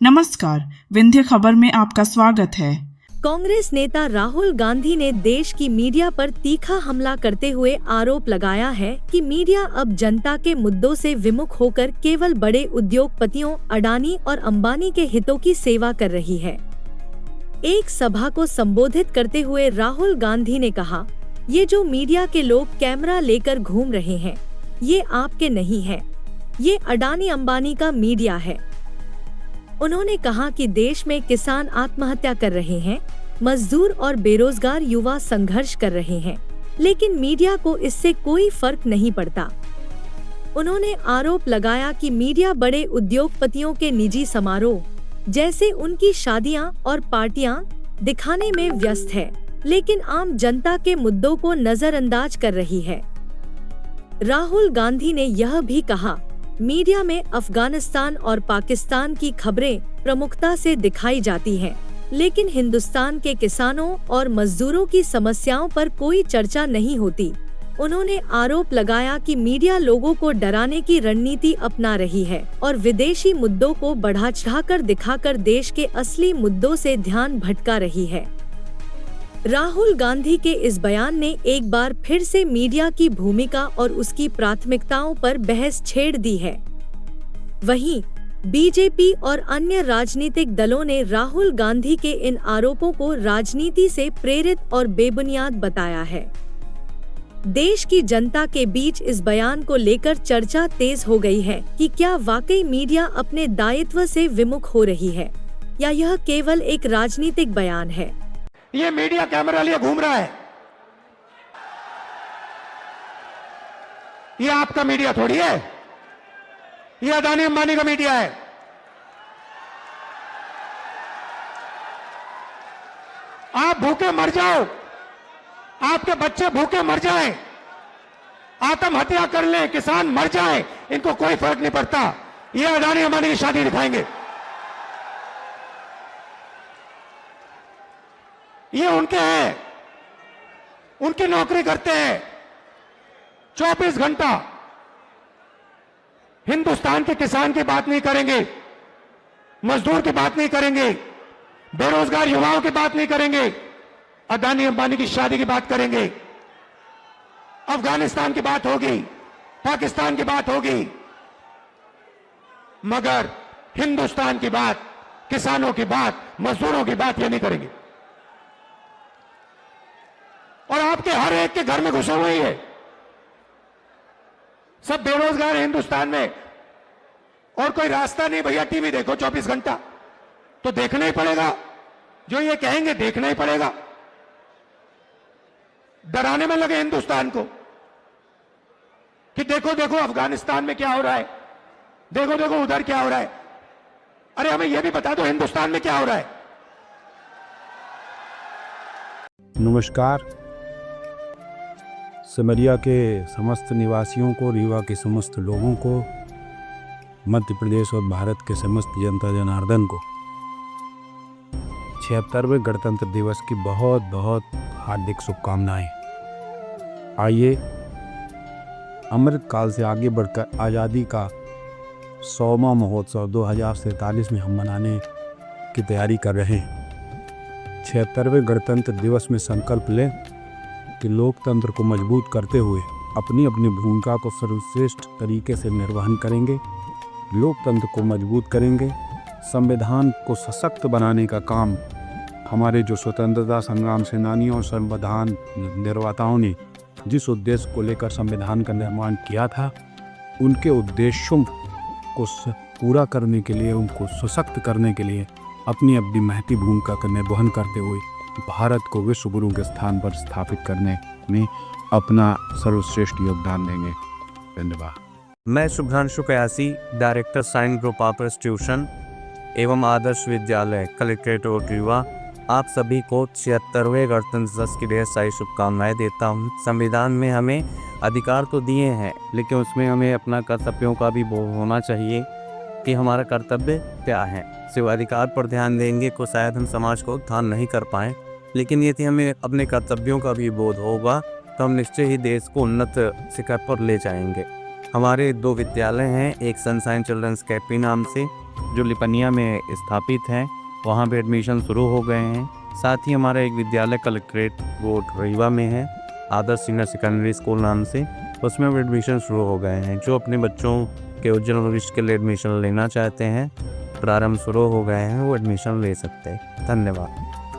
नमस्कार, विंध्य खबर में आपका स्वागत है। कांग्रेस नेता राहुल गांधी ने देश की मीडिया पर तीखा हमला करते हुए आरोप लगाया है कि मीडिया अब जनता के मुद्दों से विमुख होकर केवल बड़े उद्योगपतियों अडानी और अंबानी के हितों की सेवा कर रही है। एक सभा को संबोधित करते हुए राहुल गांधी ने कहा, ये जो मीडिया के लोग कैमरा लेकर घूम रहे हैं, ये आपके नहीं है, ये अडानी अंबानी का मीडिया है। उन्होंने कहा कि देश में किसान आत्महत्या कर रहे हैं, मजदूर और बेरोजगार युवा संघर्ष कर रहे हैं, लेकिन मीडिया को इससे कोई फर्क नहीं पड़ता। उन्होंने आरोप लगाया कि मीडिया बड़े उद्योगपतियों के निजी समारोह, जैसे उनकी शादियां और पार्टियां दिखाने में व्यस्त है, लेकिन आम जनता के मुद्दों को नजरअंदाज कर रही है। राहुल गांधी ने यह भी कहा, मीडिया में अफगानिस्तान और पाकिस्तान की खबरें प्रमुखता से दिखाई जाती हैं, लेकिन हिंदुस्तान के किसानों और मजदूरों की समस्याओं पर कोई चर्चा नहीं होती। उन्होंने आरोप लगाया कि मीडिया लोगों को डराने की रणनीति अपना रही है और विदेशी मुद्दों को बढ़ा चढ़ाकर दिखाकर देश के असली मुद्दों से ध्यान भटका रही है। राहुल गांधी के इस बयान ने एक बार फिर से मीडिया की भूमिका और उसकी प्राथमिकताओं पर बहस छेड़ दी है। वहीं बीजेपी और अन्य राजनीतिक दलों ने राहुल गांधी के इन आरोपों को राजनीति से प्रेरित और बेबुनियाद बताया है। देश की जनता के बीच इस बयान को लेकर चर्चा तेज हो गई है कि क्या वाकई मीडिया अपने दायित्व से विमुख हो रही है या यह केवल एक राजनीतिक बयान है। ये मीडिया कैमरा लिए घूम रहा है, ये आपका मीडिया थोड़ी है, ये अदानी अंबानी का मीडिया है। आप भूखे मर जाओ, आपके बच्चे भूखे मर जाएं, आत्महत्या कर लें, किसान मर जाएं, इनको कोई फर्क नहीं पड़ता। ये अदानी अंबानी की शादी दिखाएंगे, ये उनके हैं, उनकी नौकरी करते हैं। 24 घंटा हिंदुस्तान के किसान की बात नहीं करेंगे, मजदूर की बात नहीं करेंगे, बेरोजगार युवाओं की बात नहीं करेंगे, अदानी अंबानी की शादी की बात करेंगे, अफगानिस्तान की बात होगी, पाकिस्तान की बात होगी, मगर हिंदुस्तान की बात, किसानों की बात, मजदूरों की बात ये नहीं करेंगे। और आपके हर एक के घर में घुसा हुआ ही है, सब बेरोजगार है हिंदुस्तान में, और कोई रास्ता नहीं। भैया टीवी देखो 24 घंटा, तो देखना ही पड़ेगा, जो ये कहेंगे देखना ही पड़ेगा। डराने में लगे हिंदुस्तान को कि देखो देखो अफगानिस्तान में क्या हो रहा है, देखो देखो उधर क्या हो रहा है। अरे हमें यह भी बता दो हिंदुस्तान में क्या हो रहा है। नमस्कार। सिमरिया के समस्त निवासियों को, रीवा के समस्त लोगों को, मध्य प्रदेश और भारत के समस्त जनता जनार्दन को 76वें गणतंत्र दिवस की बहुत बहुत हार्दिक शुभकामनाएं। आइए अमृत काल से आगे बढ़कर आज़ादी का 100वां महोत्सव 2047 में हम मनाने की तैयारी कर रहे हैं। 76वें गणतंत्र दिवस में संकल्प लें कि लोकतंत्र को मजबूत करते हुए अपनी अपनी भूमिका को सर्वश्रेष्ठ तरीके से निर्वहन करेंगे, लोकतंत्र को मजबूत करेंगे, संविधान को सशक्त बनाने का काम हमारे जो स्वतंत्रता संग्राम सेनानियों और संविधान निर्माताओं ने जिस उद्देश्य को लेकर संविधान का निर्माण किया था, उनके उद्देश्यों को पूरा करने के लिए, उनको सशक्त करने के लिए अपनी अपनी महती भूमिका का निर्वहन करते हुए भारत को विश्व गुरु के स्थान पर स्थापित करने में अपना सर्वश्रेष्ठ योगदान देंगे। धन्यवाद। मैं Shubhranshu Kayasi, director sign group of institution एवं आदर्श विद्यालय कलेक्ट्रेट और रीवा, आप सभी को 76वें गणतंत्र दिवस की ढेर सारी शुभकामनाएं देता हूं। संविधान में हमें अधिकार तो दिए हैं, लेकिन उसमें हमें अपना कर्तव्यों का भी बोध होना चाहिए कि हमारा कर्तव्य क्या है। सिर्फ अधिकार पर ध्यान देंगे को शायद हम समाज को उत्थान नहीं कर पाएँ, लेकिन यदि हमें अपने कर्तव्यों का भी बोध होगा तो हम निश्चय ही देश को उन्नत शिखर पर ले जाएंगे। हमारे 2 विद्यालय हैं, एक सनशाइन चिल्ड्रंस कैपी नाम से जो लिपनिया में स्थापित हैं वहाँ पे एडमिशन शुरू हो गए हैं। साथ ही हमारा एक विद्यालय कलेक्ट्रेट रोड रीवा में है, आदर्श सीनियर सेकेंडरी स्कूल नाम से, उसमें भी एडमिशन शुरू हो गए हैं। जो अपने बच्चों के उज्जवल भविष्य के लिए एडमिशन लेना चाहते हैं, प्रारंभ शुरू हो गए हैं, वो एडमिशन ले सकते हैं। धन्यवाद।